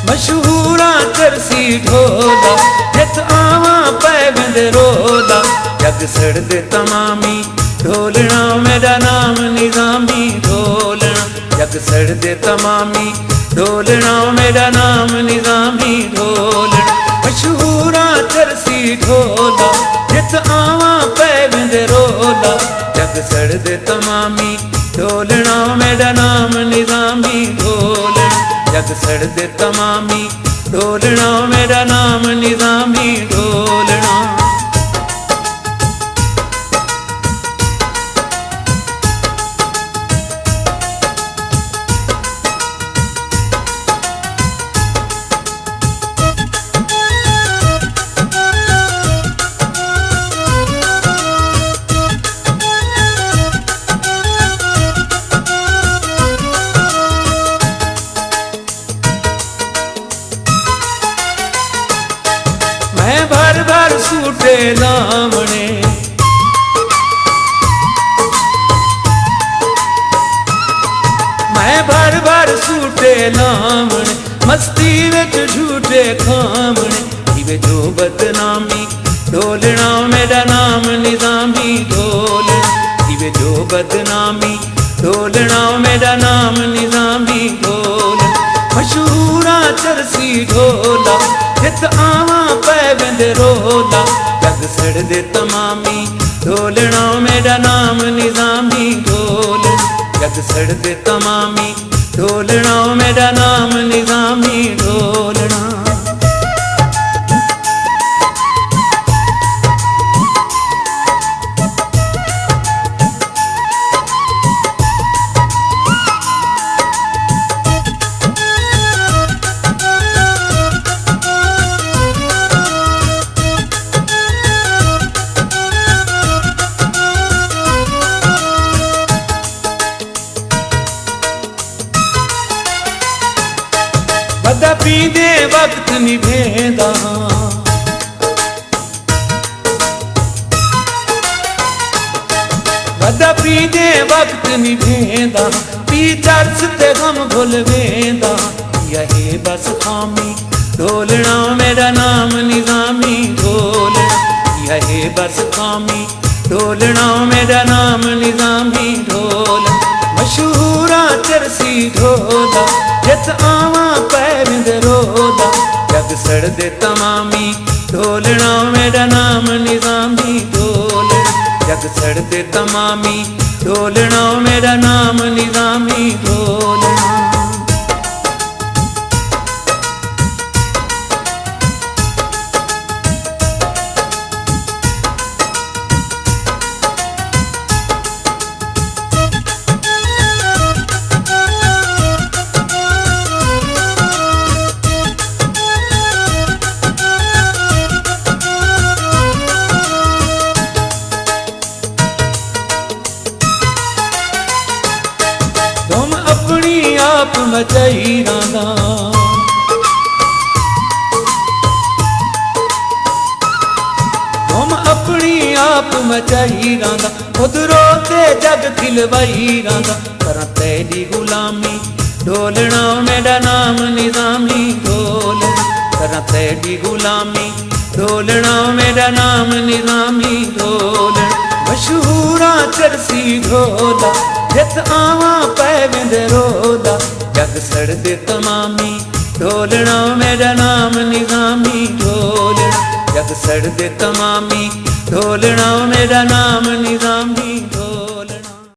मशहूरा चरसी ढोला जित आवा पै बिंद रोला जग सड़दे तमामी ढोलना मेरा नाम निजामी ढोलना जग सड़दे तमामी ढोलना मेरा नाम निजामी ढोलना मशहूरा चरसी ढोला जित आवा पै बिंद रोला जग सड़दे तमामी ढोलना मेरा नाम निजामी ढोलना जग सड़दे तमामी ढोलना मेरा नाम निजामी ढोलना। मैं भर भर सूटे लावणे मैं भर भर सूटे लावणे मस्ती विच झूठे खावणे इवे जो बदनामी ढोलना मेरा नाम निजामी ढोलना इवे जो बदनामी ढोलना मेरा नाम निजामी ढोलना मशहूरा चरसी ढोला जित आवा पै बिंद रोला जग सड़दे तमामी ढोलना मेरा नाम निजामी ढोलना जग सड़दे तमामी ढोलना मेरा नाम निजामी ढोलना। बदा पींदे वक्त निभेंदा बदा पींदे वक्त निभेंदा पी चर्च ते गम भुल वेंदा यही बस खामी ढोलना मेरा नाम निजामी ढोलना यही बस खामी ढोलना मेरा नाम निजामी ढोलना मशहूरा चरसी ढोला जित आवा पै बिंद रोला जग सड़दे तमामी ढोलना मेरा नाम निजामी ढोलना जग सड़दे तमामी ढोलना मेरा नाम निजामी ढोलना। तुम अपनी आप मचाई रांदा तुम अपनी आप मचाई रांदा खुद रोते जग खिलवाई रांदा करा तेरी गुलामी ढोलना मेरा नाम निजामी ढोलना करा तेरी गुलामी ढोलना मेरा नाम निजामी ढोलना मशहूरा चरसी ढोला जित आवा पै बिंद रोला जग सड़दे तमामी ढोलना मेरा नाम निजामी ढोलना जग सड़दे तमामी ढोलना मेरा नाम